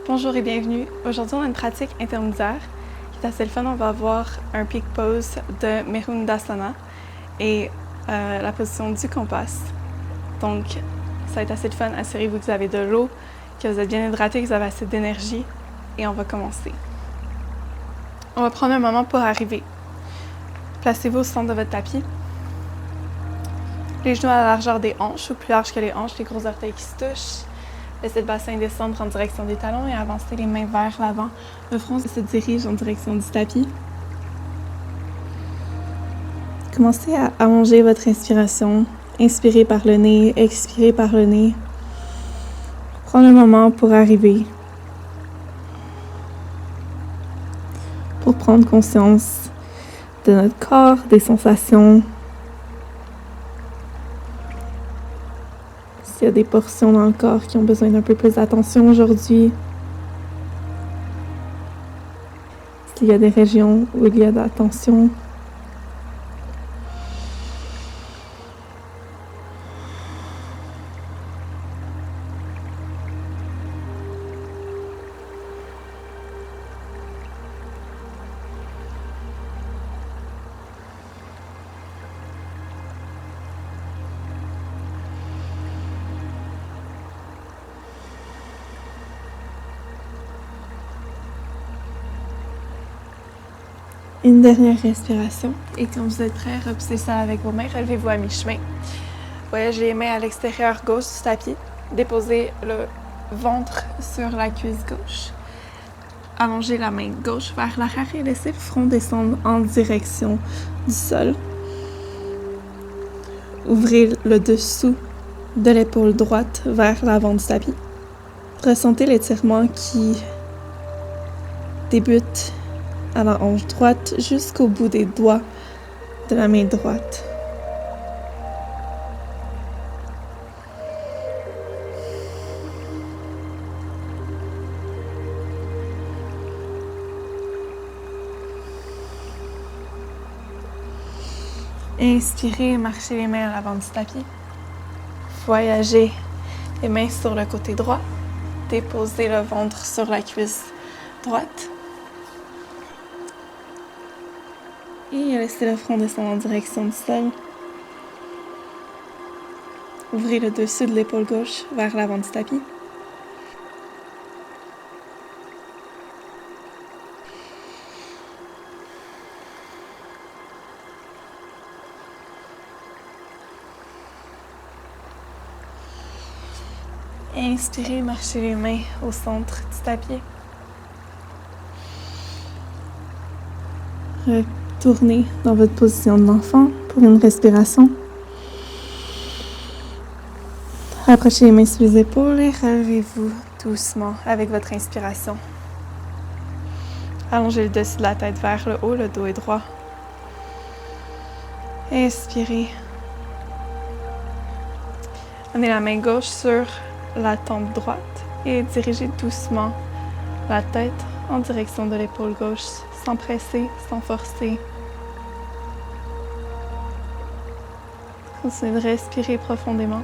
Bonjour et bienvenue. Aujourd'hui, on a une pratique intermédiaire qui est assez le fun. On va avoir un peak pose de Merundasana et la position du compas. Donc, ça va être assez le fun. Assurez-vous que vous avez de l'eau, que vous êtes bien hydraté, que vous avez assez d'énergie et on va commencer. On va prendre un moment pour arriver. Placez-vous au centre de votre tapis. Les genoux à la largeur des hanches ou plus large que les hanches, les gros orteils qui se touchent. Laissez le bassin descendre en direction des talons et avancez les mains vers l'avant. Le front se dirige en direction du tapis. Commencez à allonger votre inspiration. Inspirez par le nez, expirez par le nez. Prenez un moment pour arriver. Pour prendre conscience de notre corps, des sensations. S'il y a des portions dans le corps qui ont besoin d'un peu plus d'attention aujourd'hui. S'il y a des régions où il y a de la tension. Une dernière respiration. Et quand vous êtes prêts, repoussez ça avec vos mains. Relevez-vous à mi-chemin. Voyagez les mains à l'extérieur gauche du tapis. Déposez le ventre sur la cuisse gauche. Allongez la main gauche vers l'arrière et laissez le front descendre en direction du sol. Ouvrez le dessous de l'épaule droite vers l'avant du tapis. Ressentez l'étirement qui débute à la hanche droite jusqu'au bout des doigts de la main droite. Inspirez, marchez les mains à l'avant du tapis. Voyagez les mains sur le côté droit. Déposez le ventre sur la cuisse droite. Et laissez le front descendre en direction du sol. Ouvrez le dessus de l'épaule gauche vers l'avant du tapis. Inspirez, marchez les mains au centre du tapis. Retournez dans votre position de l'enfant pour une respiration. Rapprochez les mains sur les épaules et relevez-vous doucement avec votre inspiration. Allongez le dessus de la tête vers le haut, le dos est droit. Inspirez. Amenez la main gauche sur la tempe droite et dirigez doucement la tête en direction de l'épaule gauche, sans presser, sans forcer. Continuez de respirer profondément.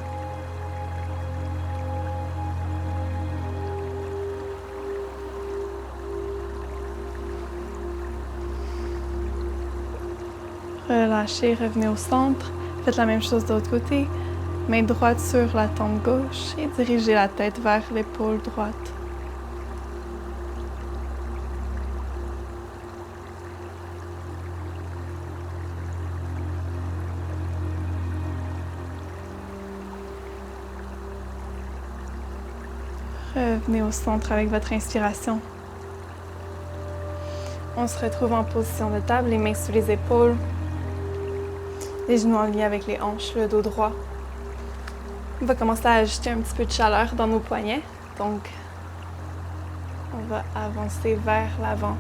Relâchez, revenez au centre. Faites la même chose de l'autre côté. Main droite sur la tempe gauche et dirigez la tête vers l'épaule droite. Revenez au centre avec votre inspiration. On se retrouve en position de table, les mains sous les épaules, les genoux en lien avec les hanches, le dos droit. On va commencer à ajouter un petit peu de chaleur dans nos poignets. Donc, on va avancer vers l'avant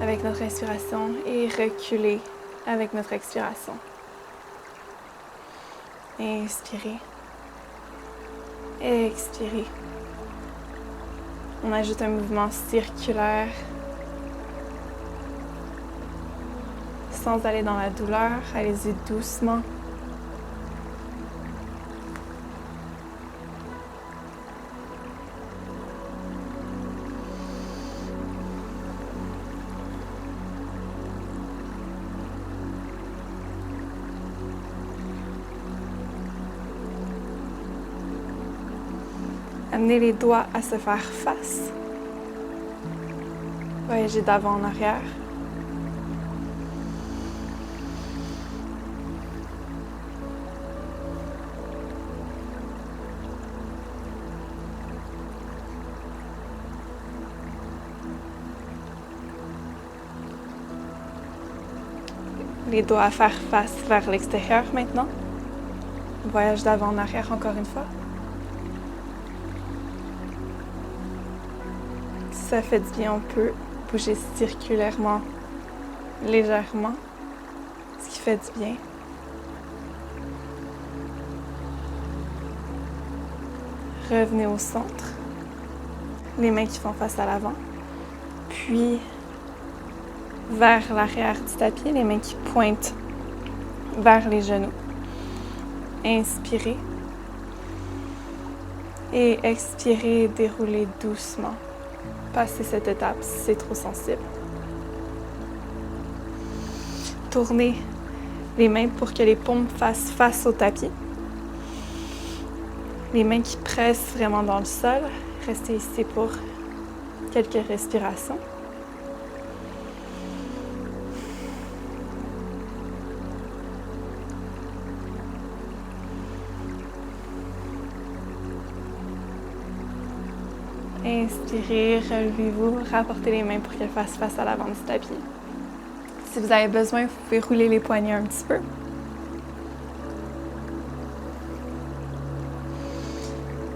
avec notre inspiration et reculer avec notre expiration. Inspirez. Expirez. On ajoute un mouvement circulaire sans aller dans la douleur. Allez-y doucement. Amenez les doigts à se faire face. Voyagez d'avant en arrière. Les doigts à faire face vers l'extérieur maintenant. Voyage d'avant en arrière encore une fois. Si ça fait du bien, on peut bouger circulairement, légèrement, ce qui fait du bien. Revenez au centre. Les mains qui font face à l'avant. Puis vers l'arrière du tapis, les mains qui pointent vers les genoux. Inspirez. Et expirez, déroulez doucement. Passez cette étape si c'est trop sensible. Tournez les mains pour que les paumes fassent face au tapis. Les mains qui pressent vraiment dans le sol. Restez ici pour quelques respirations. Inspirez, relevez-vous, rapportez les mains pour qu'elles fassent face à l'avant du tapis. Si vous avez besoin, vous pouvez rouler les poignets un petit peu.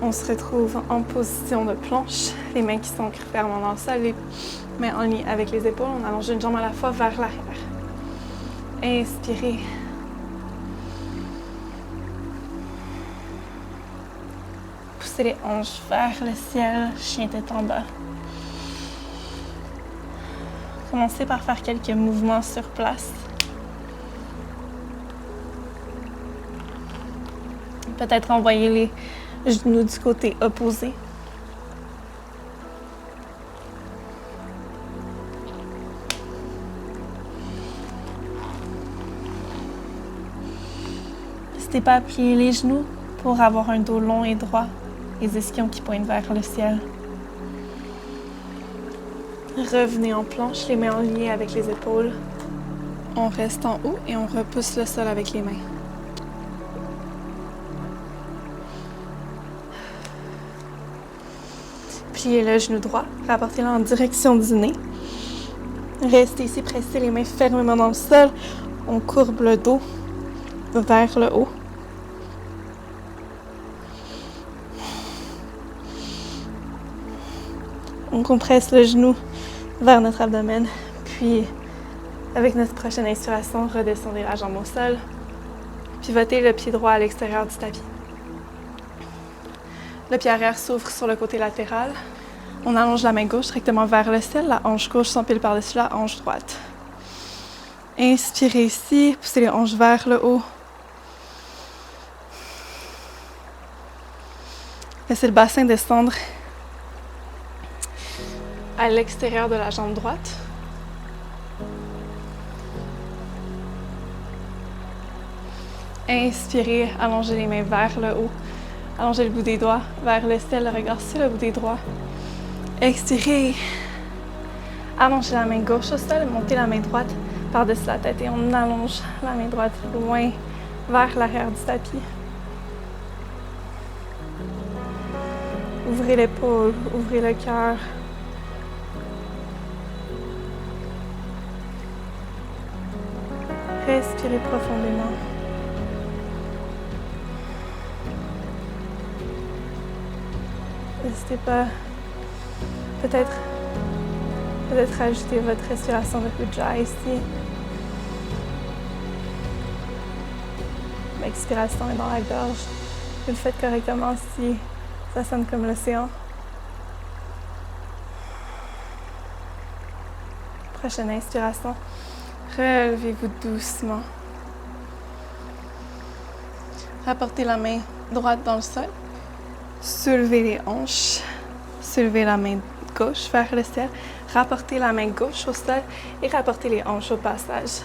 On se retrouve en position de planche, les mains qui sont fermement dans le sol, les mains en ligne avec les épaules. On allonge une jambe à la fois vers l'arrière. Inspirez. Poussez les hanches vers le ciel, chien tête en bas. Commencez par faire quelques mouvements sur place. Peut-être envoyer les genoux du côté opposé. N'hésitez pas à plier les genoux pour avoir un dos long et droit, les ischions qui pointent vers le ciel. Revenez en planche, les mains en lien avec les épaules. On reste en haut et on repousse le sol avec les mains. Pliez le genou droit, rapportez-le en direction du nez. Restez ici, pressez les mains fermement dans le sol. On courbe le dos vers le haut. On compresse le genou vers notre abdomen, puis avec notre prochaine inspiration, redescendez la jambe au sol, pivotez le pied droit à l'extérieur du tapis. Le pied arrière s'ouvre sur le côté latéral. On allonge la main gauche directement vers le ciel, la hanche gauche s'empile par-dessus la hanche droite. Inspirez ici, poussez les hanches vers le haut. Laissez le bassin descendre à l'extérieur de la jambe droite. Inspirez, allongez les mains vers le haut. Allongez le bout des doigts vers le ciel, le regard sur le bout des doigts. Expirez. Allongez la main gauche au sol, montez la main droite par-dessus la tête et on allonge la main droite loin vers l'arrière du tapis. Ouvrez l'épaule, ouvrez le cœur. Respirez profondément. N'hésitez pas, peut-être ajouter votre respiration de Ujjayi ici. L'expiration est dans la gorge. Vous le faites correctement si ça sonne comme l'océan. Prochaine inspiration. Relevez-vous doucement. Rapportez la main droite dans le sol. Soulevez les hanches. Soulevez la main gauche vers le ciel. Rapportez la main gauche au sol et rapportez les hanches au passage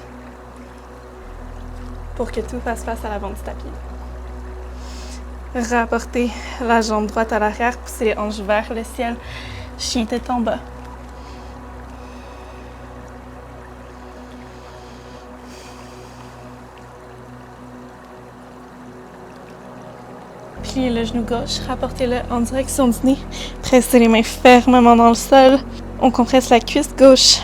pour que tout fasse face à l'avant du tapis. Rapportez la jambe droite à l'arrière, poussez les hanches vers le ciel, chien tête en bas. Pliez le genou gauche, rapportez-le en direction du nez, pressez les mains fermement dans le sol. On compresse la cuisse gauche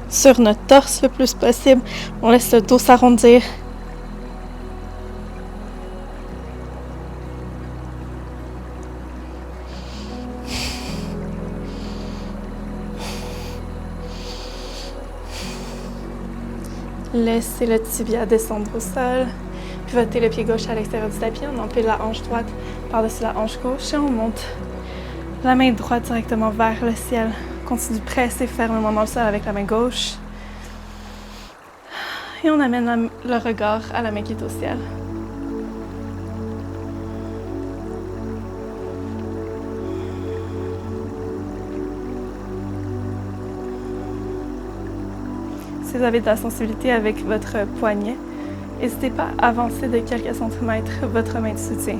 sur notre torse le plus possible. On laisse le dos s'arrondir. Laissez le tibia descendre au sol. Pivotez le pied gauche à l'extérieur du tapis. On empile la hanche droite par-dessus la hanche gauche et on monte la main droite directement vers le ciel. Continue de presser fermement dans le sol avec la main gauche. Et on amène le regard à la main qui est au ciel. Si vous avez de la sensibilité avec votre poignet, n'hésitez pas à avancer de quelques centimètres votre main de soutien.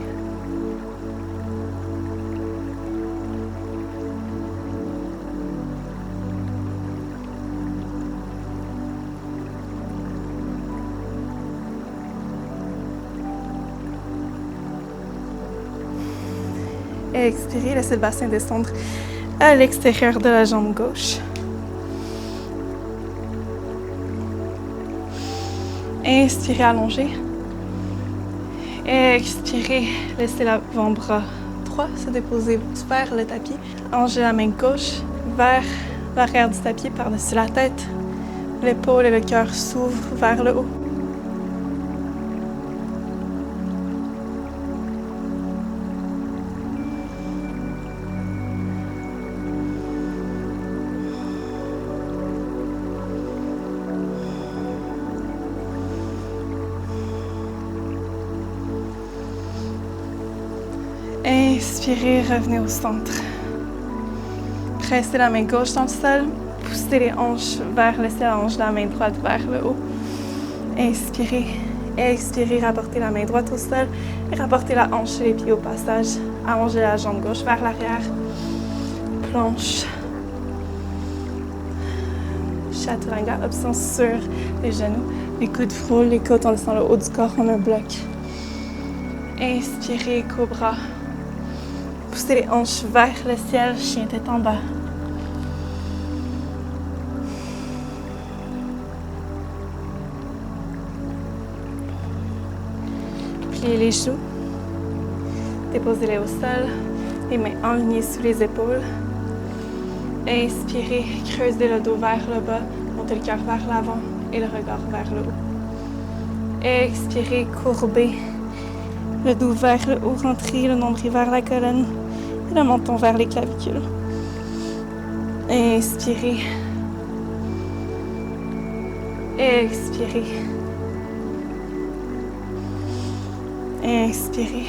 Et expirez, laissez le bassin descendre à l'extérieur de la jambe gauche. Inspirez, allongez. Expirez, laissez l'avant-bras droit se déposer vers le tapis. Allongez la main gauche vers l'arrière du tapis par-dessus la tête. L'épaule et le cœur s'ouvrent vers le haut. Inspirez, revenez au centre. Pressez la main gauche dans le sol, poussez les hanches vers le ciel, hanche la main droite vers le haut. Inspirez, expirez, rapportez la main droite au sol et rapportez la hanche et les pieds au passage. Allongez la jambe gauche vers l'arrière. Planche. Chaturanga, option sur les genoux. Les coudes frôlent les côtes en laissant le haut du corps en un bloc. Inspirez, cobra. Poussez les hanches vers le ciel, chien tête en bas. Pliez les genoux. Déposez-les au sol, les mains alignées sous les épaules. Inspirez, creusez le dos vers le bas, montez le cœur vers l'avant et le regard vers le haut. Expirez, courbez le dos vers le haut, rentrez le nombril vers la colonne et le menton vers les clavicules. Inspirez. Expirez. Inspirez.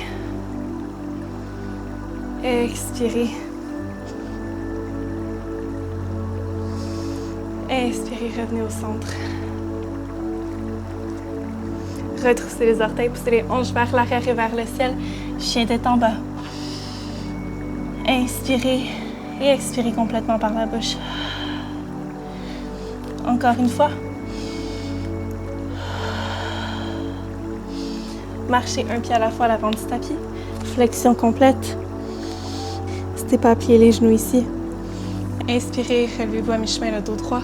Expirez. Inspirez, revenez au centre. Retroussez les orteils, poussez les hanches vers l'arrière et vers le ciel. Chien tête en bas. Inspirez et expirez complètement par la bouche. Encore une fois. Marchez un pied à la fois à l'avant du tapis. Flexion complète. N'hésitez pas à plier les genoux ici. Inspirez, relevez-vous à mi-chemin le dos droit.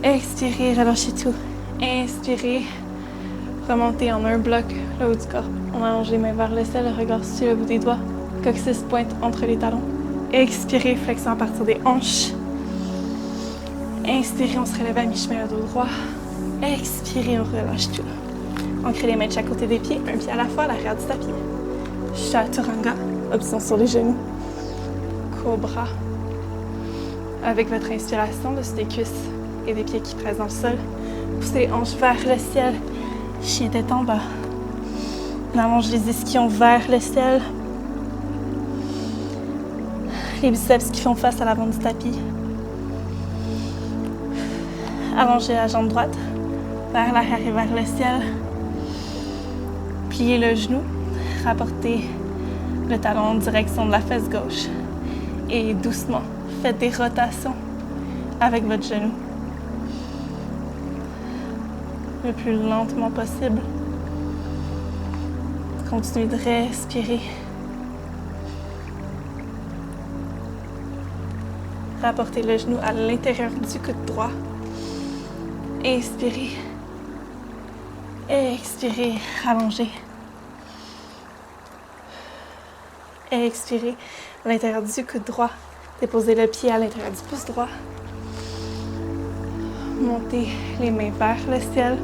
Expirez, relâchez tout. Inspirez. Remontez en un bloc le haut du corps. On allonge les mains vers le ciel, le regard sur le bout des doigts. Coccyx pointe entre les talons. Expirez, flexion à partir des hanches. Inspirez, on se relève à mi-chemin le dos droit. Expirez, on relâche tout. Ancrez les mains de chaque côté des pieds, un pied à la fois à l'arrière du tapis. Chaturanga, option sur les genoux. Cobra. Avec votre inspiration, dessus des cuisses et des pieds qui pressent dans le sol. Poussez les hanches vers le ciel. Chien tête en bas. On allonge les ischions vers le ciel. Les biceps qui font face à l'avant du tapis. Allongez la jambe droite vers l'arrière et vers le ciel. Pliez le genou. Rapportez le talon en direction de la fesse gauche. Et doucement, faites des rotations avec votre genou. Le plus lentement possible. Continuez de respirer. Rapportez le genou à l'intérieur du coude droit. Inspirez. Expirez, rallongez. Expirez à l'intérieur du coude droit. Déposez le pied à l'intérieur du pouce droit. Montez les mains vers le ciel.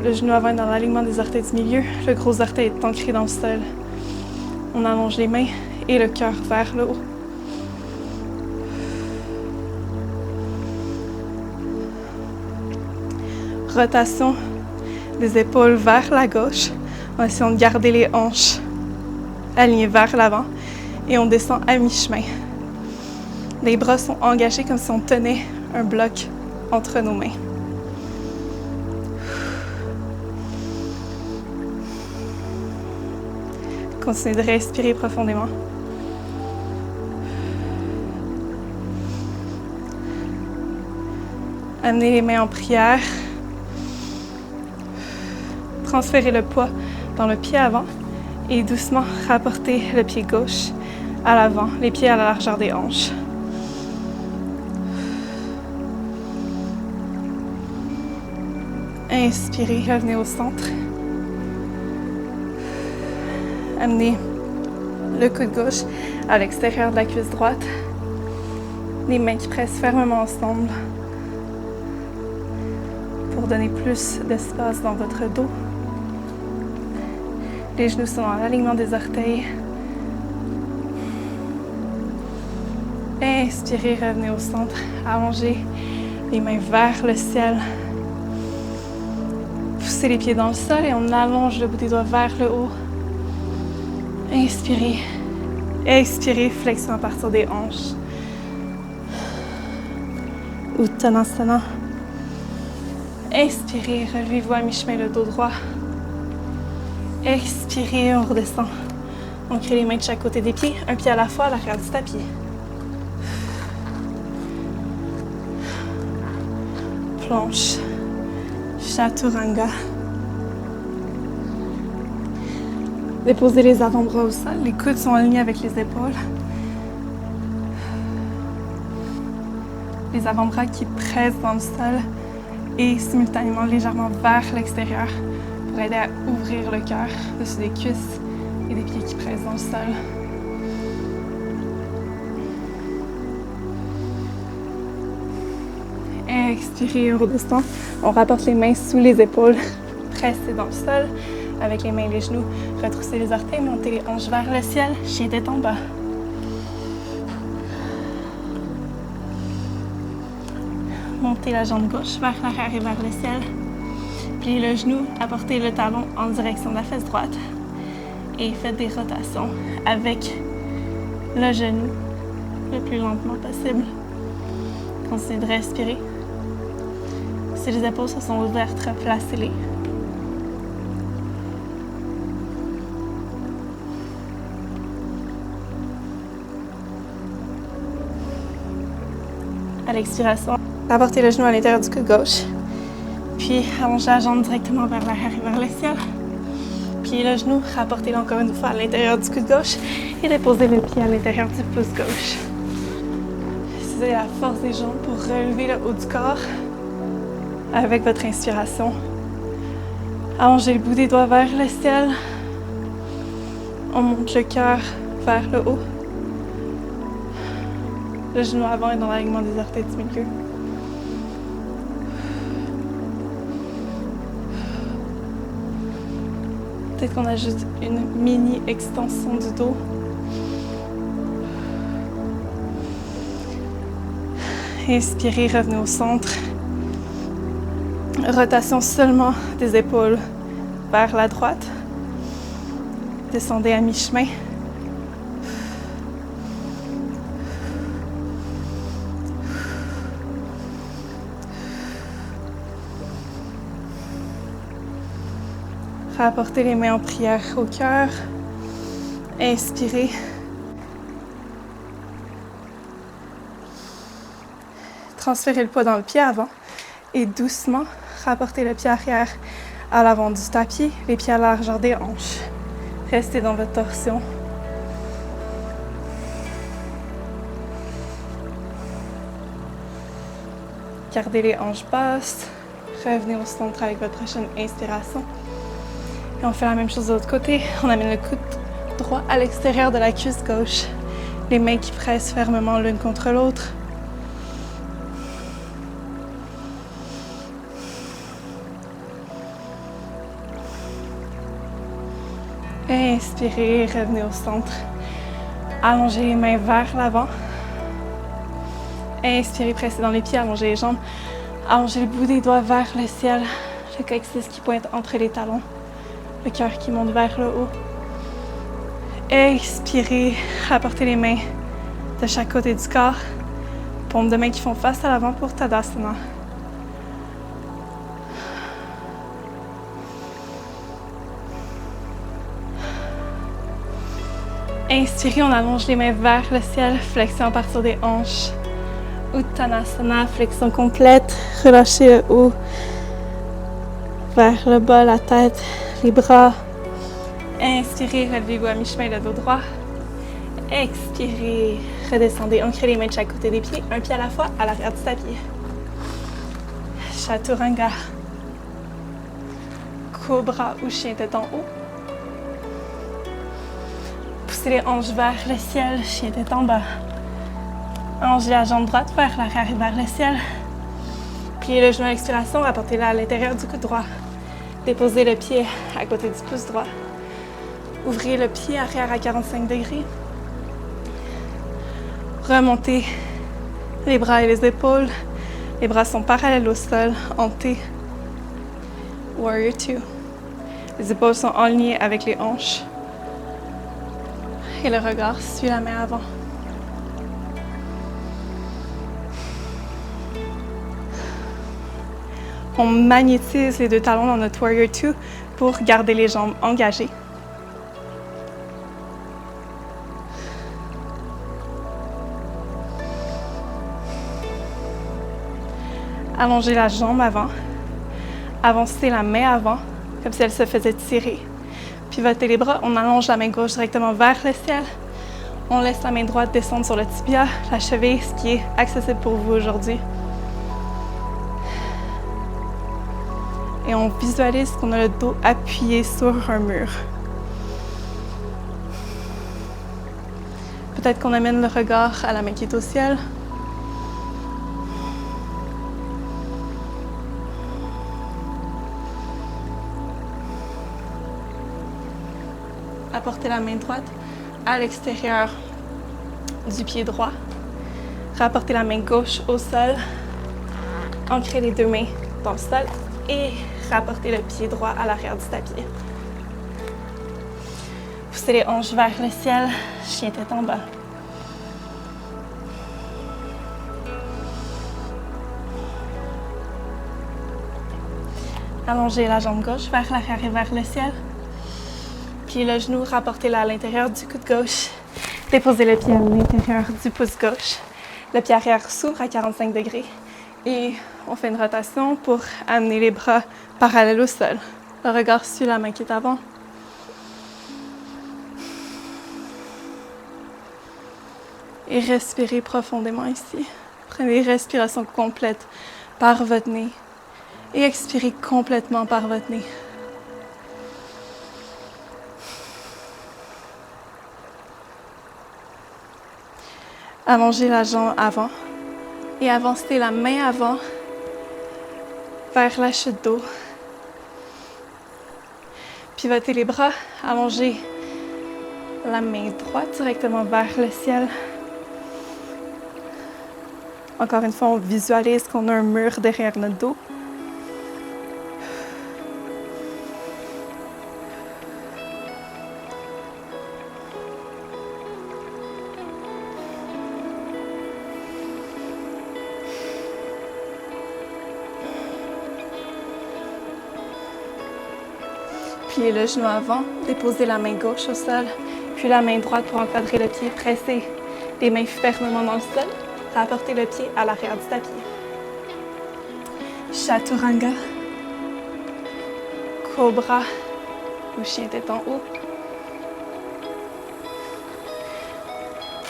Le genou avant est dans l'alignement des orteils du milieu. Le gros orteil est ancré dans le sol. On allonge les mains et le cœur vers le haut. Rotation des épaules vers la gauche en essayant de garder les hanches alignées vers l'avant et on descend à mi-chemin. Les bras sont engagés comme si on tenait un bloc entre nos mains. Continuez de respirer profondément. Amenez les mains en prière. Transférez le poids dans le pied avant et doucement rapportez le pied gauche à l'avant, les pieds à la largeur des hanches. Inspirez, revenez au centre. Amenez le coude gauche à l'extérieur de la cuisse droite. Les mains qui pressent fermement ensemble pour donner plus d'espace dans votre dos. Les genoux sont dans l'alignement des orteils. Inspirez, revenez au centre. Allongez les mains vers le ciel. Poussez les pieds dans le sol et on allonge le bout des doigts vers le haut. Inspirez. Expirez, flexion à partir des hanches. Uttanasana. Inspirez, relevez-vous à mi-chemin le dos droit. Expirez, on redescend. On crée les mains de chaque côté des pieds, un pied à la fois à l'arrière du tapis. Planche. Chaturanga. Déposez les avant-bras au sol, les coudes sont alignés avec les épaules. Les avant-bras qui pressent dans le sol et simultanément légèrement vers l'extérieur pour aider à ouvrir le cœur dessus des cuisses et des pieds qui pressent dans le sol. Expirez, on redescend. On rapporte les mains sous les épaules, pressez dans le sol. Avec les mains et les genoux, retroussez les orteils, montez les hanches vers le ciel, chien tête en bas. Montez la jambe gauche vers l'arrière et vers le ciel. Pliez le genou, apportez le talon en direction de la fesse droite. Et faites des rotations avec le genou le plus lentement possible. Continuez de respirer. Si les épaules se sont ouvertes, replacez-les. À l'expiration, rapportez le genou à l'intérieur du coude gauche. Puis allongez la jambe directement vers l'arrière et vers le ciel. Pliez le genou, rapportez-le encore une fois à l'intérieur du coude gauche et déposez le pied à l'intérieur du pouce gauche. Utilisez la force des jambes pour relever le haut du corps avec votre inspiration. Allongez le bout des doigts vers le ciel. On monte le cœur vers le haut. Le genou avant est dans l'alignement des orteils du milieu. Peut-être qu'on a juste une mini extension du dos. Inspirez, revenez au centre. Rotation seulement des épaules vers la droite. Descendez à mi-chemin. Rapportez les mains en prière au cœur. Inspirez. Transférez le poids dans le pied avant et doucement, rapportez le pied arrière à l'avant du tapis, les pieds à la largeur des hanches. Restez dans votre torsion. Gardez les hanches basses. Revenez au centre avec votre prochaine inspiration. Et on fait la même chose de l'autre côté. On amène le coude droit à l'extérieur de la cuisse gauche. Les mains qui pressent fermement l'une contre l'autre. Inspirez, revenez au centre. Allongez les mains vers l'avant. Inspirez, pressez dans les pieds, allongez les jambes. Allongez le bout des doigts vers le ciel. Le coccyx qui pointe entre les talons. Le cœur qui monte vers le haut. Expirez, rapportez les mains de chaque côté du corps. Paumes de main qui font face à l'avant pour Tadasana. Inspirez, on allonge les mains vers le ciel, flexion à partir des hanches. Uttanasana, flexion complète, relâchez le haut vers le bas, la tête, les bras. Inspirez, relevez-vous à mi-chemin, le dos droit. Expirez, redescendez, ancrez les mains de chaque côté des pieds, un pied à la fois à l'arrière du tapis. Chaturanga. Cobra ou chien tête en haut. Poussez les hanches vers le ciel, chien tête en bas. Allongez la jambe droite vers l'arrière et vers le ciel. Pliez le genou à l'expiration, rapportez-le à l'intérieur du coude droit. Déposez le pied à côté du pouce droit. Ouvrez le pied arrière à 45 degrés. Remontez les bras et les épaules. Les bras sont parallèles au sol, en T. Warrior 2. Les épaules sont alignées avec les hanches. Et le regard suit la main avant. On magnétise les deux talons dans notre Warrior 2 pour garder les jambes engagées. Allongez la jambe avant. Avancez la main avant, comme si elle se faisait tirer. Pivotez les bras, on allonge la main gauche directement vers le ciel. On laisse la main droite descendre sur le tibia, la cheville, ce qui est accessible pour vous aujourd'hui. Et on visualise qu'on a le dos appuyé sur un mur. Peut-être qu'on amène le regard à la main qui est au ciel. Apportez la main droite à l'extérieur du pied droit. Rapportez la main gauche au sol. Ancrez les deux mains dans le sol et rapportez le pied droit à l'arrière du tapis. Poussez les hanches vers le ciel, chien tête en bas. Allongez la jambe gauche vers l'arrière et vers le ciel. Pliez le genou, rapportez-le à l'intérieur du coude gauche. Déposez le pied à l'intérieur du pouce gauche. Le pied arrière s'ouvre à 45 degrés. Et on fait une rotation pour amener les bras parallèles au sol. Le regard suit la main qui est avant. Et respirez profondément ici. Prenez une respiration complète par votre nez. Et expirez complètement par votre nez. Allongez la jambe avant et avancez la main avant vers la chute d'eau. Pivotez les bras, allongez la main droite directement vers le ciel. Encore une fois, on visualise qu'on a un mur derrière notre dos. Pliez le genou avant, déposez la main gauche au sol, puis la main droite pour encadrer le pied. Pressez les mains fermement dans le sol. Rapportez le pied à l'arrière du tapis. Chaturanga. Cobra ou chien tête en haut.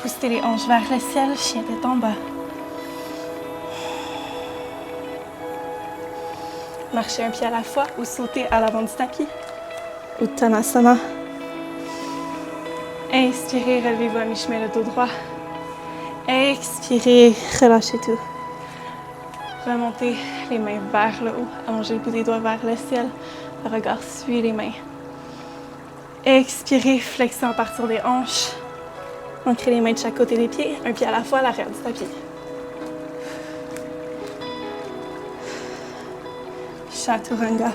Poussez les hanches vers le ciel, chien tête en bas. Marchez un pied à la fois ou sautez à l'avant du tapis. Uttanasana. Inspirez, relevez-vous à mi-chemin le dos droit. Expirez, relâchez tout. Remontez les mains vers le haut, allongez le bout des doigts vers le ciel. Le regard suit les mains. Expirez, flexez en partir des hanches. Ancrez les mains de chaque côté des pieds, un pied à la fois à l'arrière du tapis. Chaturanga.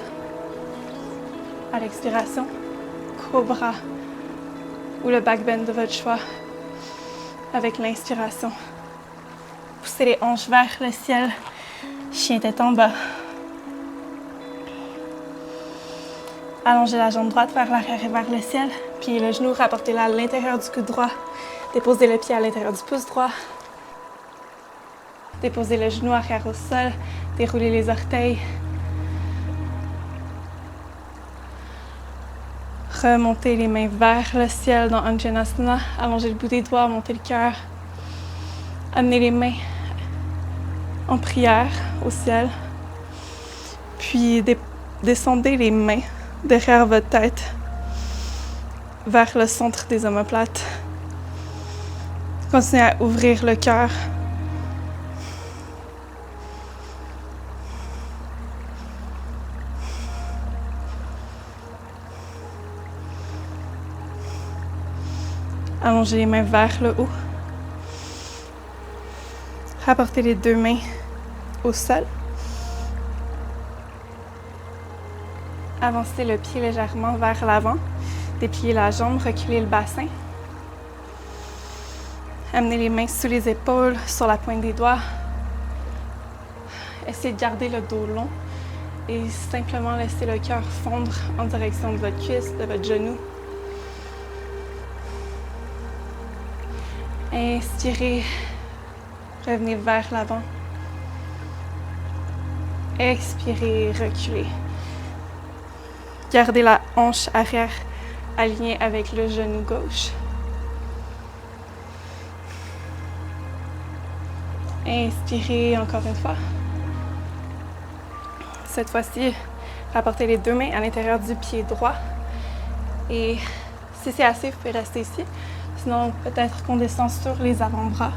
À l'expiration, Cobra ou le back bend de votre choix. Avec l'inspiration, poussez les hanches vers le ciel, chien tête en bas. Allongez la jambe droite vers l'arrière et vers le ciel, pliez le genou, rapportez-le à l'intérieur du coude droit. Déposez le pied à l'intérieur du pouce droit. Déposez le genou arrière au sol, déroulez les orteils. Remontez les mains vers le ciel dans Anjanasana. Allongez le bout des doigts, montez le cœur. Amenez les mains en prière au ciel. Puis descendez les mains derrière votre tête vers le centre des omoplates. Continuez à ouvrir le cœur. Allongez les mains vers le haut. Rapportez les deux mains au sol. Avancez le pied légèrement vers l'avant. Dépliez la jambe, reculez le bassin. Amenez les mains sous les épaules, sur la pointe des doigts. Essayez de garder le dos long et simplement laissez le cœur fondre en direction de votre cuisse, de votre genou. Inspirez, revenez vers l'avant. Expirez, reculez. Gardez la hanche arrière alignée avec le genou gauche. Inspirez encore une fois. Cette fois-ci, rapportez les deux mains à l'intérieur du pied droit. Et si c'est assez, vous pouvez rester ici. Sinon, peut-être qu'on descend sur les avant-bras.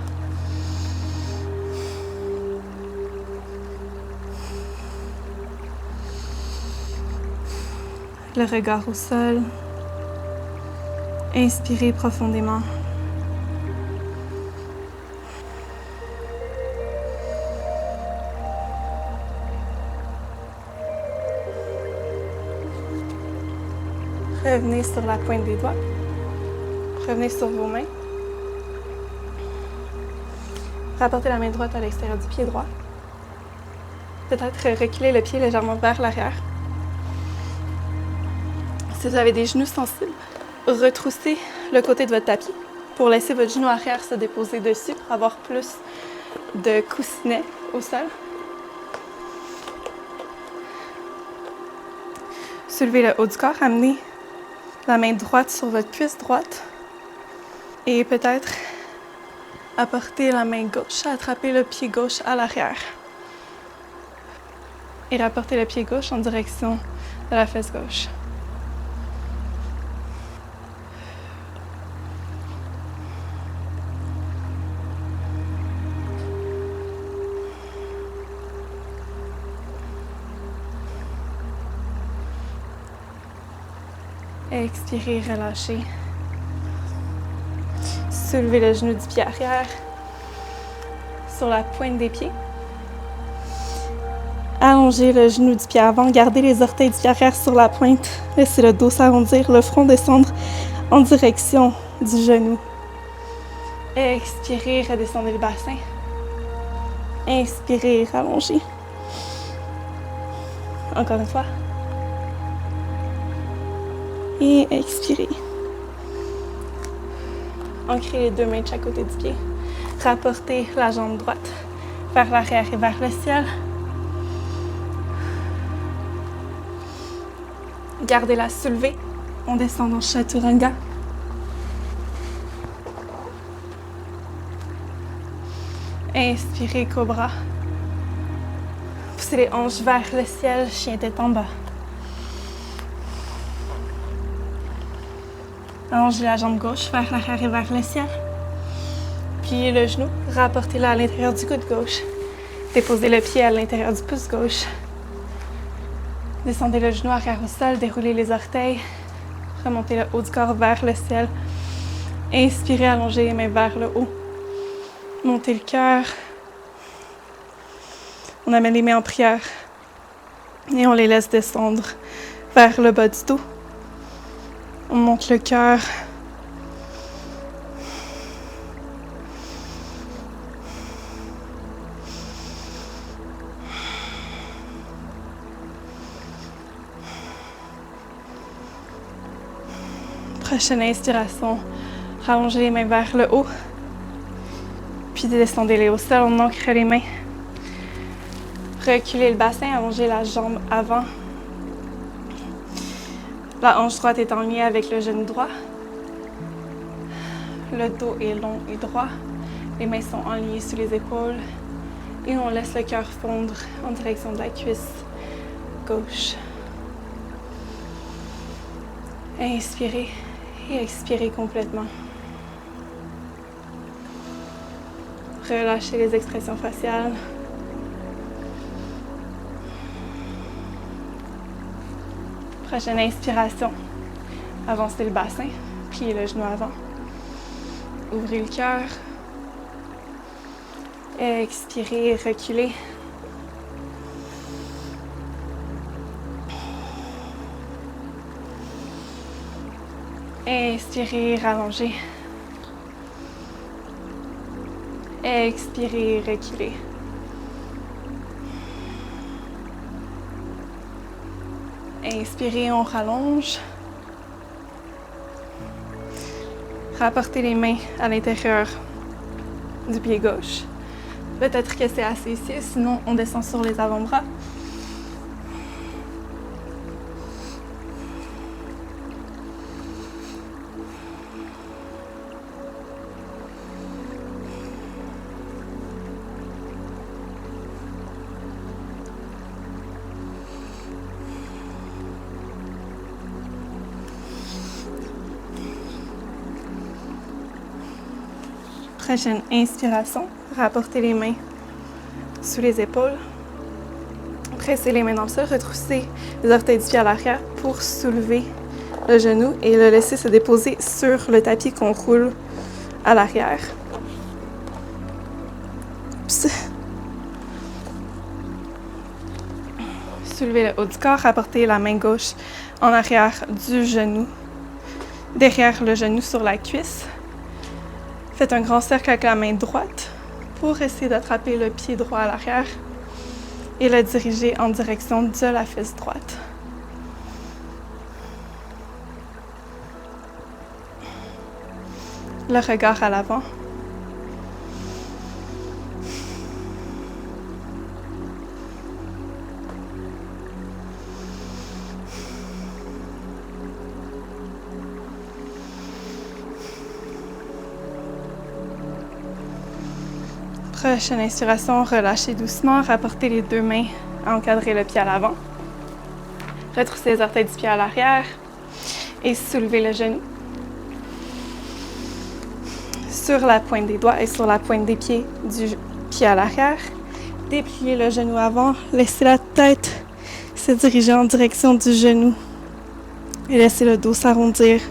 Le regard au sol. Inspirez profondément. Revenez sur la pointe des doigts. Revenez sur vos mains. Rapportez la main droite à l'extérieur du pied droit. Peut-être reculer le pied légèrement vers l'arrière. Si vous avez des genoux sensibles, retroussez le côté de votre tapis pour laisser votre genou arrière se déposer dessus pour avoir plus de coussinet au sol. Soulevez le haut du corps, amenez la main droite sur votre cuisse droite et peut-être apporter la main gauche, attraper le pied gauche à l'arrière et rapporter le pied gauche en direction de la fesse gauche. Expirez, relâchez. Soulevez le genou du pied arrière sur la pointe des pieds. Allongez le genou du pied avant, gardez les orteils du pied arrière sur la pointe. Laissez le dos s'arrondir, le front descendre en direction du genou. Expirez, redescendez le bassin. Inspirez, rallongez. Encore une fois. Et expirez. Ancrez les deux mains de chaque côté du pied. Rapportez la jambe droite vers l'arrière et vers le ciel. Gardez-la soulevée. On descend dans Chaturanga. Inspirez, cobra. Poussez les hanches vers le ciel, chien tête en bas. Allongez la jambe gauche vers l'arrière et vers le ciel. Pliez le genou, rapportez-le à l'intérieur du coude gauche. Déposez le pied à l'intérieur du pouce gauche. Descendez le genou arrière au sol, déroulez les orteils. Remontez le haut du corps vers le ciel. Inspirez, allongez les mains vers le haut. Montez le cœur. On amène les mains en prière et on les laisse descendre vers le bas du dos. On monte le cœur. Prochaine inspiration, rallongez les mains vers le haut. Puis descendez-les au sol, on ancre les mains. Reculez le bassin, allongez la jambe avant. La hanche droite est en lien avec le genou droit. Le dos est long et droit. Les mains sont alignées sous les épaules. Et on laisse le cœur fondre en direction de la cuisse gauche. Inspirez et expirez complètement. Relâchez les expressions faciales. Prochaine inspiration. Avancez le bassin, pliez le genou avant. Ouvrez le cœur. Expirez, reculez. Inspirez, rallongez. Expirez, reculez. Inspirez, on rallonge. Rapportez les mains à l'intérieur du pied gauche. Peut-être que c'est assez ici, sinon on descend sur les avant-bras. Prochaine inspiration, rapportez les mains sous les épaules. Pressez les mains dans le sol, retroussez les orteils du pied à l'arrière pour soulever le genou et le laisser se déposer sur le tapis qu'on roule à l'arrière. Soulevez le haut du corps, rapportez la main gauche en arrière du genou, derrière le genou sur la cuisse. Faites un grand cercle avec la main droite pour essayer d'attraper le pied droit à l'arrière et le diriger en direction de la fesse droite. Le regard à l'avant. Prochaine inspiration, relâchez doucement, rapportez les deux mains à encadrer le pied à l'avant. Retroussez les orteils du pied à l'arrière et soulevez le genou sur la pointe des doigts et sur la pointe des pieds du pied à l'arrière. Dépliez le genou avant, laissez la tête se diriger en direction du genou et laissez le dos s'arrondir.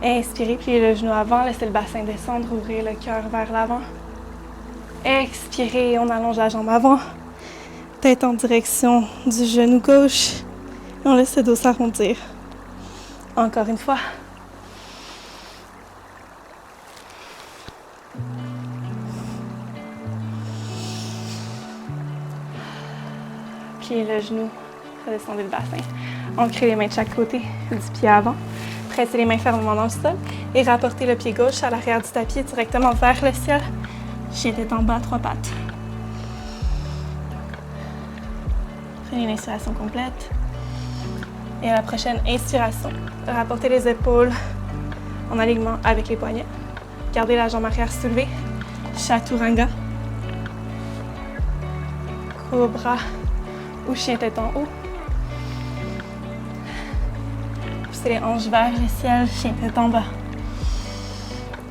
Inspirez, pliez le genou avant, laissez le bassin descendre, ouvrez le cœur vers l'avant. Expirez, on allonge la jambe avant, tête en direction du genou gauche et on laisse le dos s'arrondir. Encore une fois. Pliez le genou, redescendez le bassin. Ancrez les mains de chaque côté du pied avant. Pressez les mains fermement dans le sol et rapportez le pied gauche à l'arrière du tapis directement vers le ciel. Chien tête en bas, 3 pattes. Prenez une inspiration complète. Et à la prochaine inspiration, rapportez les épaules en alignement avec les poignets. Gardez la jambe arrière soulevée. Chaturanga. Cobra ou chien tête en haut. Poussez les hanches vers le ciel, chien tête en bas.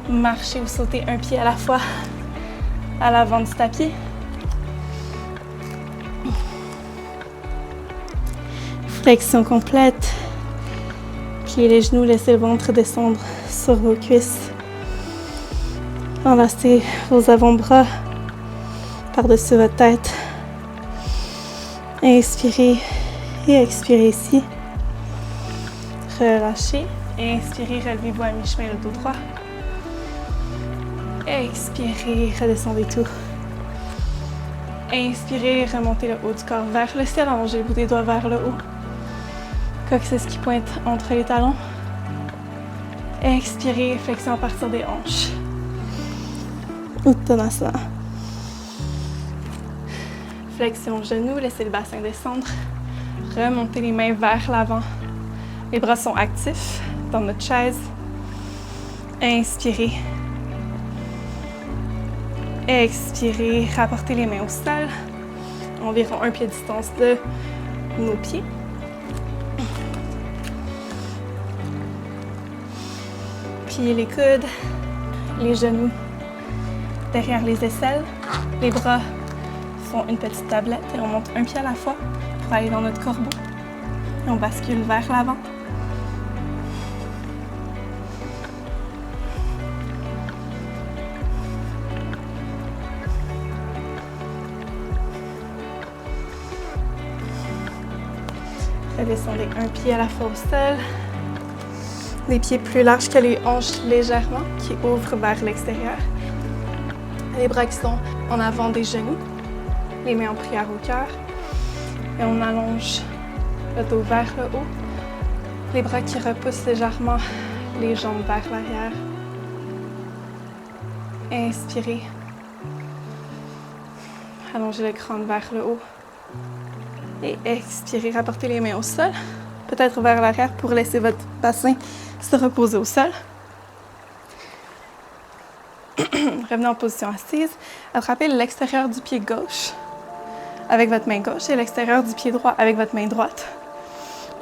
Marchez ou sautez un pied à la fois à l'avant du tapis. Flexion complète. Pliez les genoux, laissez le ventre descendre sur vos cuisses. Enlacez vos avant-bras par-dessus votre tête. Inspirez et expirez ici. Relâchez. Inspirez, relevez-vous à mi-chemin le dos droit. Expirez, redescendez tout. Inspirez, remontez le haut du corps vers le ciel, allongez le bout des doigts vers le haut. Coccyx qui pointe entre les talons. Expirez, flexion à partir des hanches. Uttanasana. Flexion genoux, laissez le bassin descendre. Remontez les mains vers l'avant. Les bras sont actifs dans notre chaise. Inspirez. Expirez, rapportez les mains au sol. Environ 1 pied de distance de nos pieds. Pliez les coudes, les genoux derrière les aisselles. Les bras font une petite tablette et on monte un pied à la fois pour aller dans notre corbeau. Et on bascule vers l'avant. Redescendez un pied à la fois au sol. Les pieds plus larges que les hanches légèrement, qui ouvrent vers l'extérieur. Les bras qui sont en avant des genoux. Les mains en prière au cœur. Et on allonge le dos vers le haut. Les bras qui repoussent légèrement les jambes vers l'arrière. Inspirez. Allongez le crâne vers le haut. Et expirez, rapportez les mains au sol. Peut-être vers l'arrière pour laisser votre bassin se reposer au sol. Revenez en position assise. Attrapez l'extérieur du pied gauche avec votre main gauche et l'extérieur du pied droit avec votre main droite.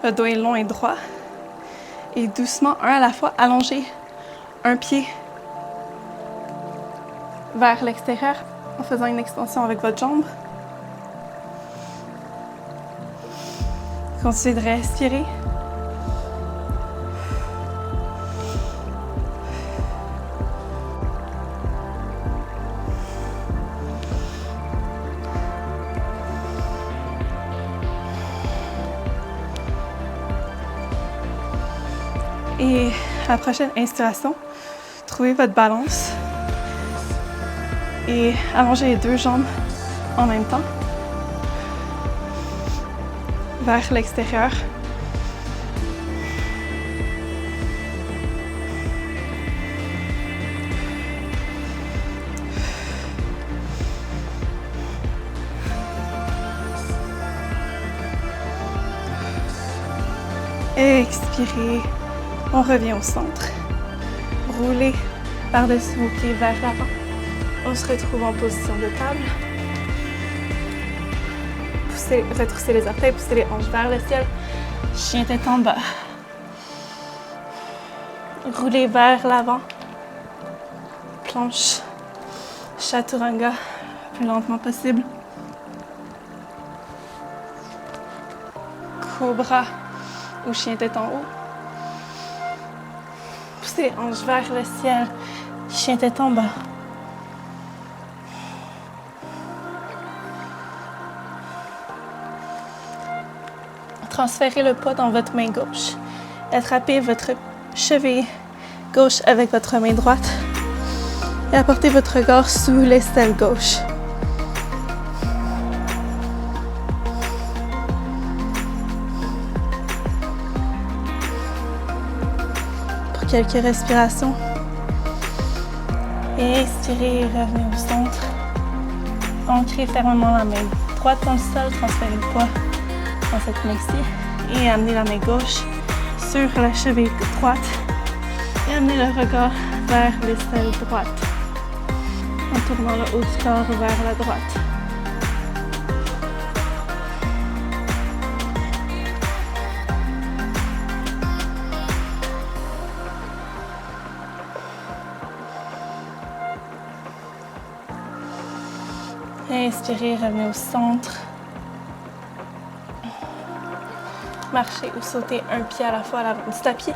Le dos est long et droit. Et doucement, un à la fois, allongez un pied vers l'extérieur en faisant une extension avec votre jambe. Continuez de respirer. Et à la prochaine inspiration, trouvez votre balance et allongez les 2 jambes en même temps vers l'extérieur. Expirez. On revient au centre. Roulez par-dessus vos pieds vers l'avant. On se retrouve en position de table. Retroussez les orteils, poussez les hanches vers le ciel. Chien tête en bas. Roulez vers l'avant. Planche. Chaturanga, le plus lentement possible. Cobra ou chien tête en haut. Poussez les hanches vers le ciel. Chien tête en bas. Transférez le poids dans votre main gauche. Attrapez votre cheville gauche avec votre main droite et apportez votre regard sous l'aisselle gauche. quelques respirations. Et expirez, revenez au centre. Ancrez fermement la main droite dans le sol, transférez le poids dans cette main-ci et amenez la main gauche sur la cheville droite et amenez le regard vers l'aisselle droite en tournant le haut du corps vers la droite. Inspirez, revenez au centre. Marchez ou sautez un pied à la fois à l'avant du tapis.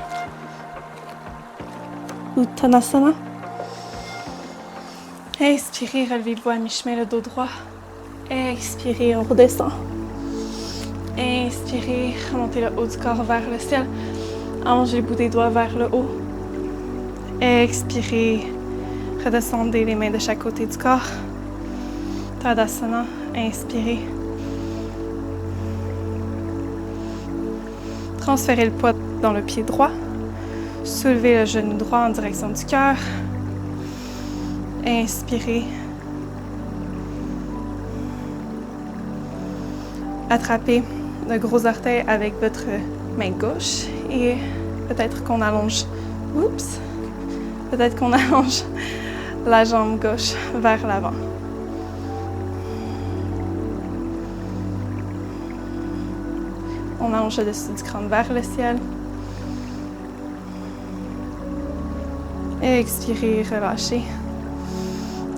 Uttanasana. Inspirez, relevez-vous à mi-chemin, le dos droit. Expirez, on redescend. Inspirez, remontez le haut du corps vers le ciel. Allongez le bout des doigts vers le haut. Expirez, redescendez les mains de chaque côté du corps. Tadasana, inspirez. Transférez le poids dans le pied droit. Soulevez le genou droit en direction du cœur. Inspirez. Attrapez le gros orteil avec votre main gauche et peut-être qu'on allonge. Oups! Peut-être qu'on allonge la jambe gauche vers l'avant. On allonge le dessus du crâne vers le ciel. Expirez, relâchez.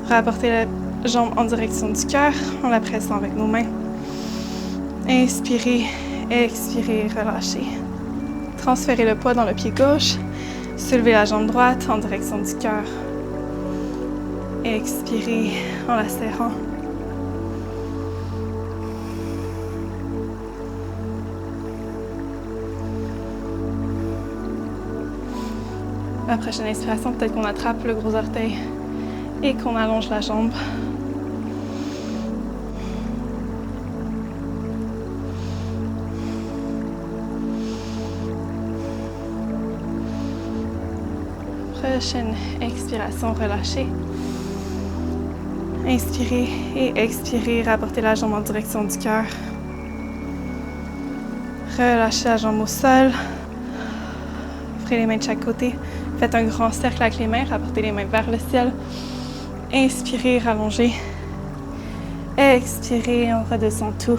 Rapportez la jambe en direction du cœur en la pressant avec nos mains. Inspirez, expirez, relâchez. Transférez le poids dans le pied gauche. Soulevez la jambe droite en direction du cœur. Expirez en la serrant. La prochaine inspiration, peut-être qu'on attrape le gros orteil et qu'on allonge la jambe. Prochaine expiration, relâchez. Inspirez et expirez, rapportez la jambe en direction du cœur. Relâchez la jambe au sol. Ouvrez les mains de chaque côté. Faites un grand cercle avec les mains, rapportez les mains vers le ciel. Inspirez, rallongez. Expirez, on redescend tout.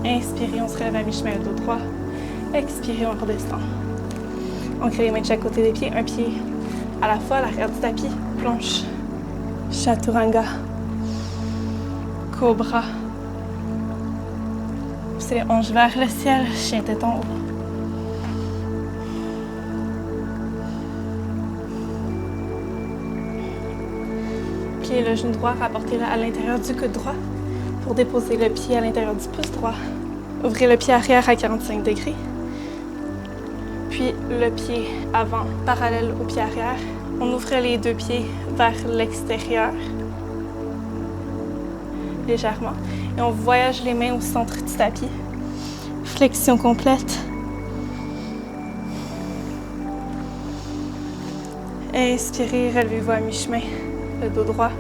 Inspirez, on se relève à mi-chemin, le dos droit. Expirez, on redescend. On crée les mains de chaque côté des pieds, un pied à la fois à l'arrière du tapis. Planche, chaturanga, cobra. Poussez les hanches vers le ciel, chien tête en haut. Pliez le genou droit, rapportez-le à l'intérieur du coude droit pour déposer le pied à l'intérieur du pouce droit. Ouvrez le pied arrière à 45 degrés. Puis le pied avant, parallèle au pied arrière. On ouvre les deux pieds vers l'extérieur, légèrement. Et on voyage les mains au centre du tapis. Flexion complète. Inspirez, relevez-vous à mi-chemin, le dos droit.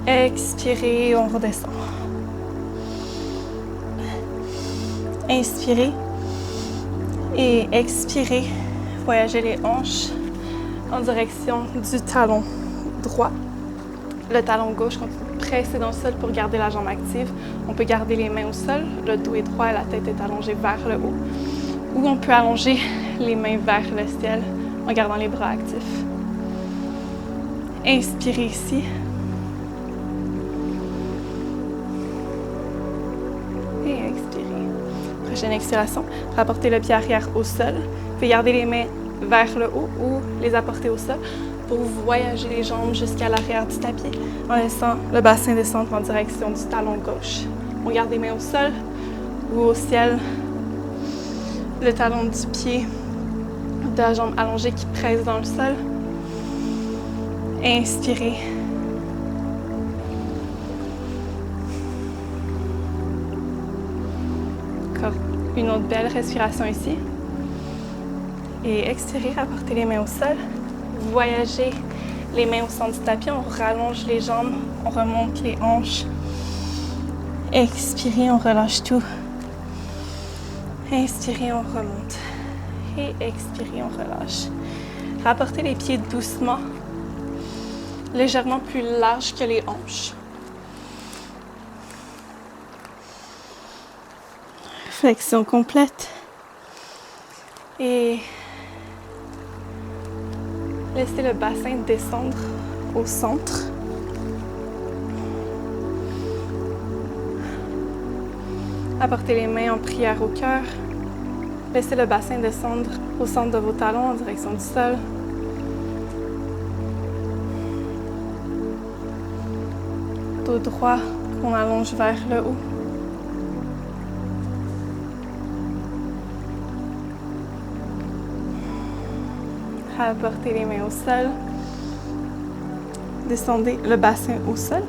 Expirez, on redescend. Inspirez et expirez. Voyagez les hanches en direction du talon droit. Le talon gauche continue de presser dans le sol pour garder la jambe active. On peut garder les mains au sol, le dos est droit et la tête est allongée vers le haut. Ou on peut allonger les mains vers le ciel en gardant les bras actifs. Inspirez ici. Et expirez. Prochaine expiration, rapportez le pied arrière au sol. Vous pouvez garder les mains vers le haut ou les apporter au sol pour voyager les jambes jusqu'à l'arrière du tapis en laissant le bassin descendre en direction du talon gauche. On garde les mains au sol ou au ciel. Le talon du pied de la jambe allongée qui presse dans le sol. Inspirez. Encore une autre belle respiration ici. Et expirez, rapportez les mains au sol. Voyagez les mains au centre du tapis, on rallonge les jambes, on remonte les hanches. Expirez, on relâche tout. Inspirez, on remonte. Et expirez, on relâche. Rapportez les pieds doucement, légèrement plus larges que les hanches. Flexion complète. Et laissez le bassin descendre au centre. Apportez les mains en prière au cœur. Laissez le bassin descendre au centre de vos talons en direction du sol. Dos droit qu'on allonge vers le haut. Apportez les mains au sol. Descendez le bassin au sol.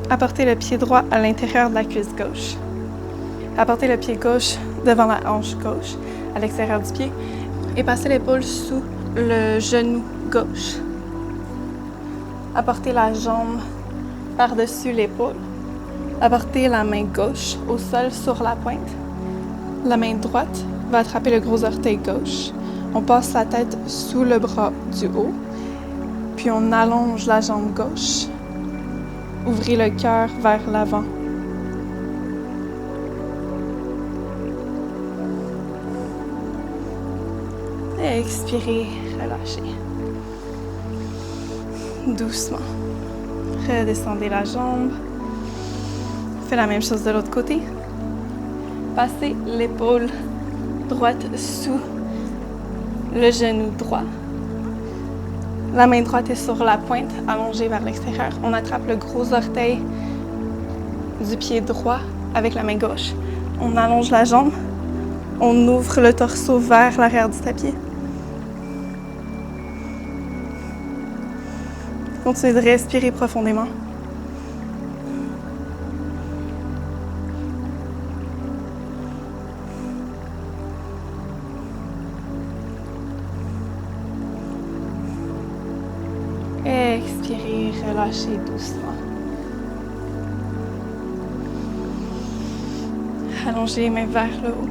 Apportez le pied droit à l'intérieur de la cuisse gauche. Apportez le pied gauche devant la hanche gauche, à l'extérieur du pied, et passez l'épaule sous le genou gauche. Apportez la jambe par-dessus l'épaule. Apportez la main gauche au sol sur la pointe. La main droite va attraper le gros orteil gauche. On passe la tête sous le bras du haut, puis on allonge la jambe gauche. Ouvrez le cœur vers l'avant. Expirez, relâchez. Doucement. Redescendez la jambe. Faites la même chose de l'autre côté. Passez l'épaule droite sous le genou droit. La main droite est sur la pointe, allongée vers l'extérieur. On attrape le gros orteil du pied droit avec la main gauche. On allonge la jambe. On ouvre le torseau vers l'arrière du tapis. Continuez de respirer profondément. Expirez, relâchez doucement. Allongez les mains vers le haut.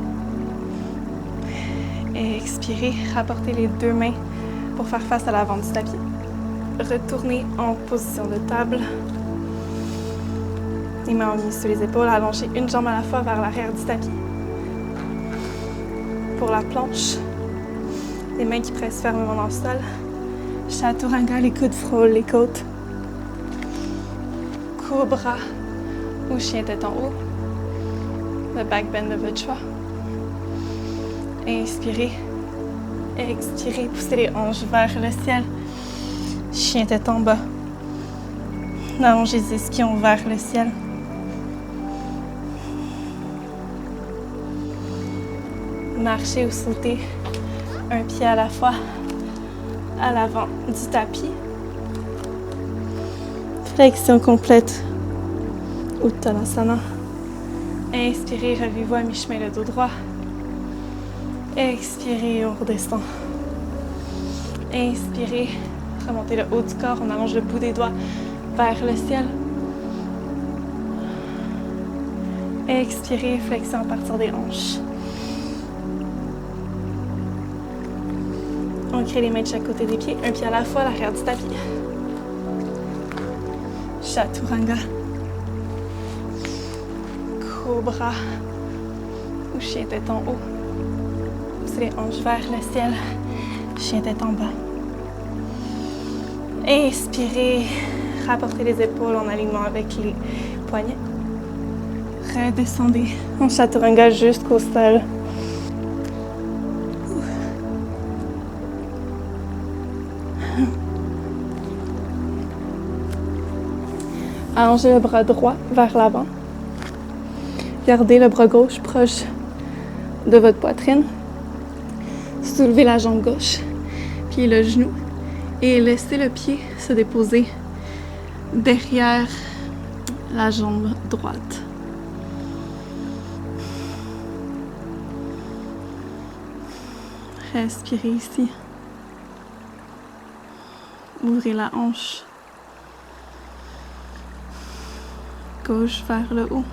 Expirez, rapportez les deux mains pour faire face à l'avant du tapis. Retournez en position de table. Les mains mises sur les épaules. Allongez une jambe à la fois vers l'arrière du tapis. Pour la planche, les mains qui pressent fermement dans le sol. Chaturanga, les coudes frôlent les côtes. Cobra ou chien tête en haut. Le back bend de votre choix. Inspirez. Expirez. Poussez les hanches vers le ciel. Chien tête en bas. Allongez les ischions vers le ciel. Marchez ou sautez un pied à la fois à l'avant du tapis. Flexion complète. Uttanasana. Inspirez, relevez-vous à mi-chemin le dos droit. Expirez, on redescend. Inspirez, remontez le haut du corps, on allonge le bout des doigts vers le ciel. Expirez, flexion à partir des hanches. On crée les mains de chaque côté des pieds, un pied à la fois à l'arrière du tapis. Chaturanga. Cobra ou chien tête en haut. Poussez les hanches vers le ciel. Chien tête en bas. Inspirez. Rapportez les épaules en alignement avec les poignets. Redescendez en chaturanga jusqu'au sol. Allongez le bras droit vers l'avant. Gardez le bras gauche proche de votre poitrine. Soulevez la jambe gauche, puis le genou. Et laissez le pied se déposer derrière la jambe droite. Respirez ici. Ouvrez la hanche. Gauche vers le haut.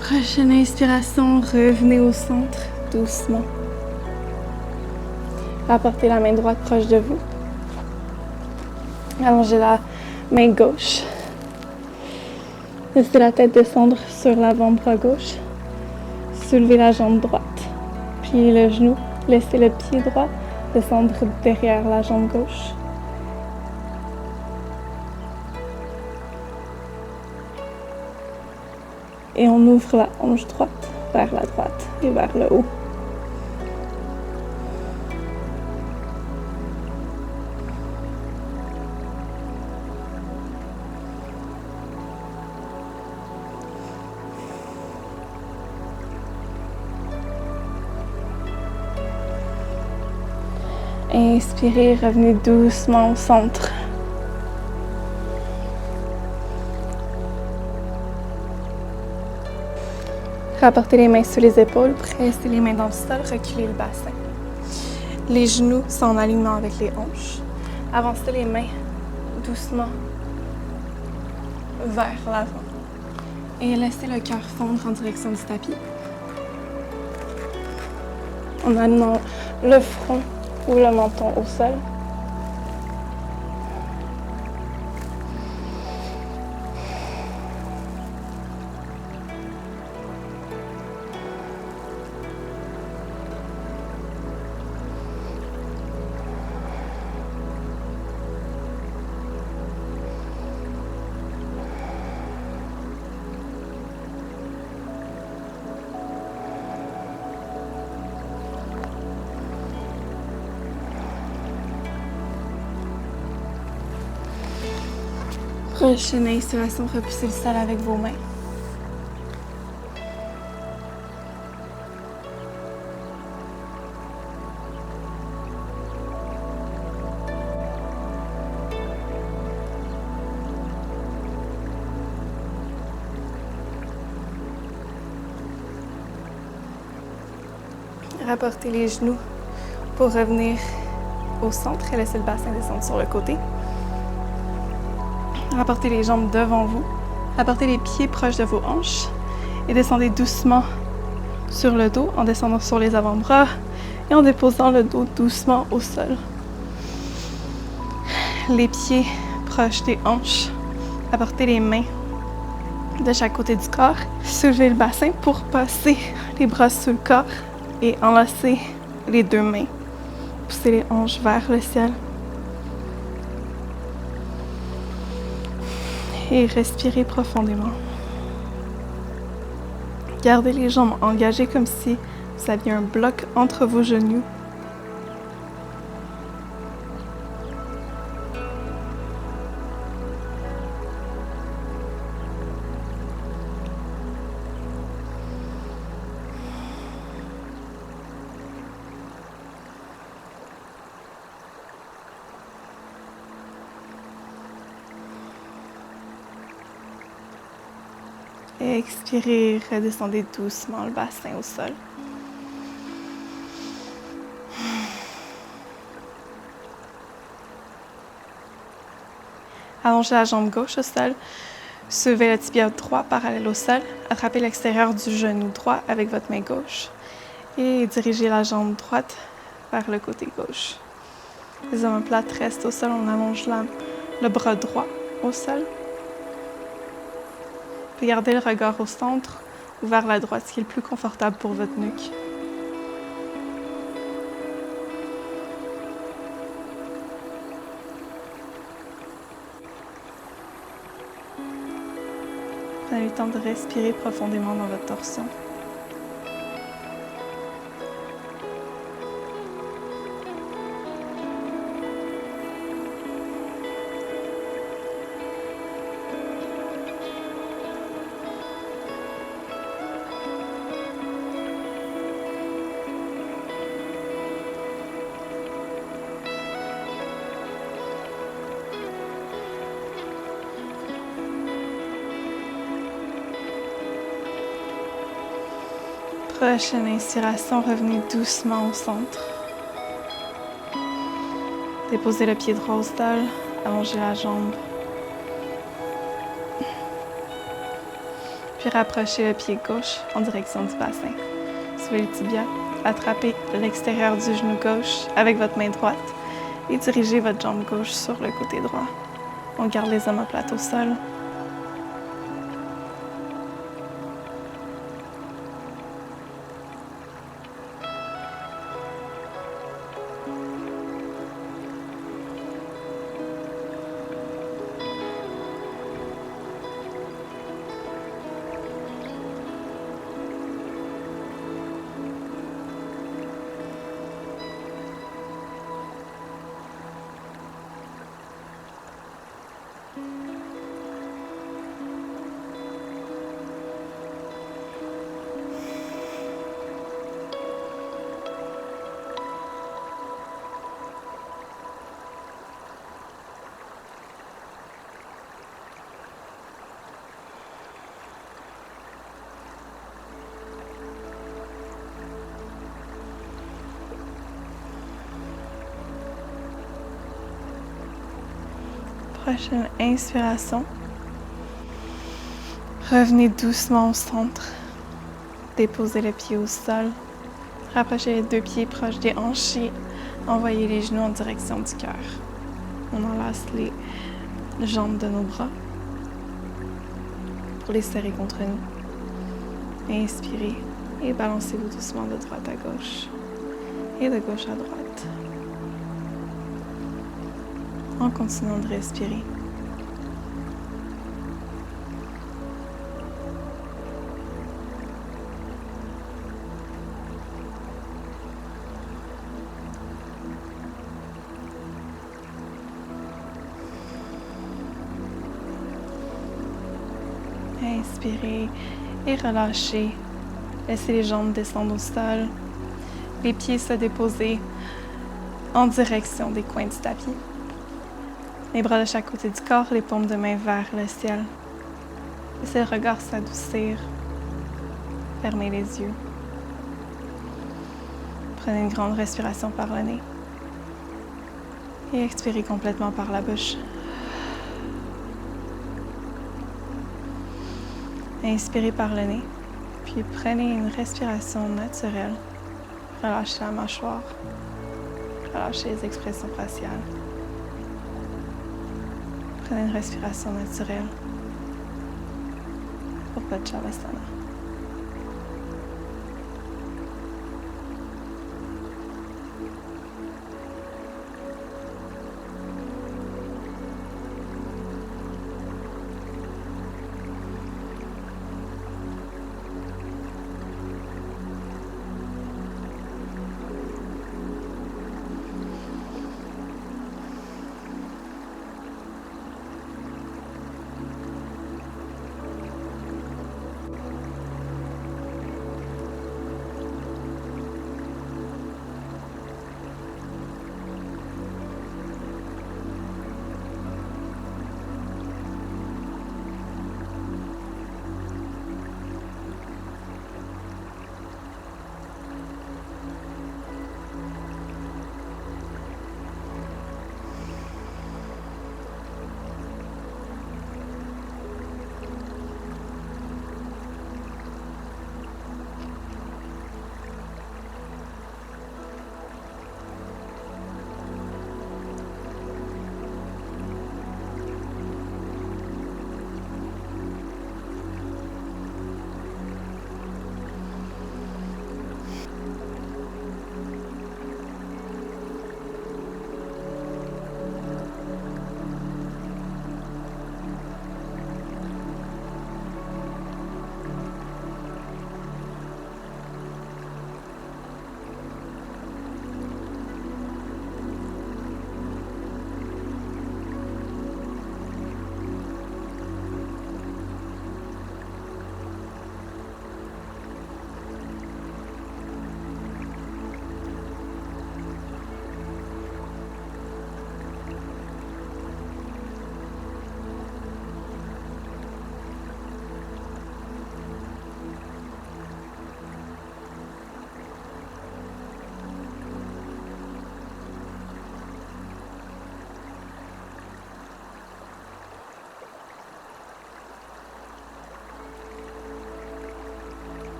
Prochaine inspiration, revenez au centre doucement. Rapportez la main droite proche de vous. Allongez la main gauche. Laissez la tête descendre sur l'avant-bras gauche. Soulevez la jambe droite. Pliez le genou. Laissez le pied droit descendre derrière la jambe gauche. Et on ouvre la hanche droite vers la droite et vers le haut. Inspirez, revenez doucement au centre. Rapportez les mains sous les épaules, pressez les mains dans le sol, reculez le bassin. Les genoux sont en alignement avec les hanches. Avancez les mains doucement vers l'avant. Et laissez le cœur fondre en direction du tapis. En amenant le front ou le menton au sol. Prochaine inspiration, repoussez le sol avec vos mains. Rapportez les genoux pour revenir au centre et laissez le bassin descendre sur le côté. Rapportez les jambes devant vous. Rapportez les pieds proches de vos hanches et descendez doucement sur le dos en descendant sur les avant-bras et en déposant le dos doucement au sol. Les pieds proches des hanches. Apportez les mains de chaque côté du corps. Soulevez le bassin pour passer les bras sous le corps et enlacer les deux mains. Poussez les hanches vers le ciel. Et respirez profondément. Gardez les jambes engagées comme si vous aviez un bloc entre vos genoux. Expirez, redescendez doucement le bassin au sol. Allongez la jambe gauche au sol. Soulevez le tibia droit parallèle au sol. Attrapez l'extérieur du genou droit avec votre main gauche. Et dirigez la jambe droite vers le côté gauche. Les omoplates restent au sol. On allonge le bras droit au sol. Puis gardez le regard au centre ou vers la droite, ce qui est le plus confortable pour votre nuque. Prenez le temps de respirer profondément dans votre torsion. Prochaine inspiration, revenez doucement au centre. Déposez le pied droit au sol, allongez la jambe. Puis rapprochez le pied gauche en direction du bassin. Soulevez le tibia, attrapez l'extérieur du genou gauche avec votre main droite et dirigez votre jambe gauche sur le côté droit. On garde les omoplates au sol. Prochaine inspiration. Revenez doucement au centre. Déposez le pied au sol. Rapprochez les deux pieds proches des hanches et envoyez les genoux en direction du cœur. On enlace les jambes de nos bras pour les serrer contre nous. Inspirez et balancez-vous doucement de droite à gauche et de gauche à droite. En continuant de respirer. Inspirez et relâchez. Laissez les jambes descendre au sol. Les pieds se déposer en direction des coins du tapis. Les bras de chaque côté du corps, les paumes de main vers le ciel. Laissez le regard s'adoucir. Fermez les yeux. Prenez une grande respiration par le nez. Et expirez complètement par la bouche. Inspirez par le nez, puis prenez une respiration naturelle. Relâchez la mâchoire. Relâchez les expressions faciales. Prenez une respiration naturelle pour Vajrasana.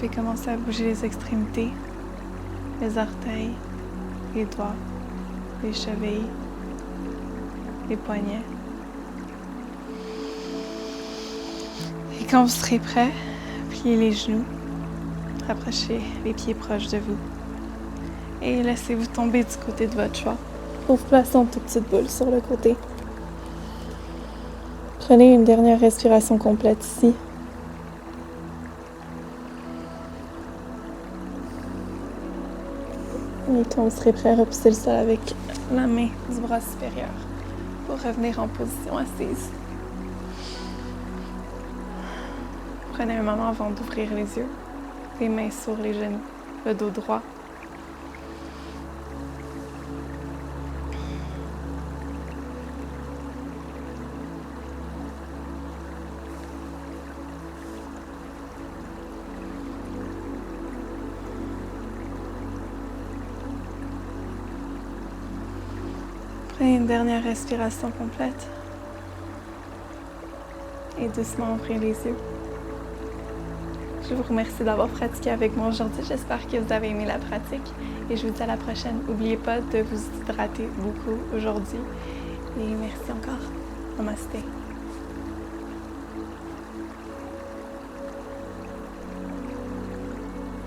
pouvez commencer à bouger les extrémités, les orteils, les doigts, les chevilles, les poignets. Et quand vous serez prêt, pliez les genoux, rapprochez les pieds proches de vous et laissez-vous tomber du côté de votre choix pour vous placer en toute petite boule sur le côté. Prenez une dernière respiration complète ici. Et quand vous serez prêt, repoussez le sol avec la main du bras supérieur pour revenir en position assise. Prenez un moment avant d'ouvrir les yeux, les mains sur les genoux, le dos droit. Prenez une dernière respiration complète et doucement ouvrez les yeux. Je vous remercie d'avoir pratiqué avec moi aujourd'hui. J'espère que vous avez aimé la pratique et je vous dis à la prochaine. N'oubliez pas de vous hydrater beaucoup aujourd'hui et merci encore. Namasté.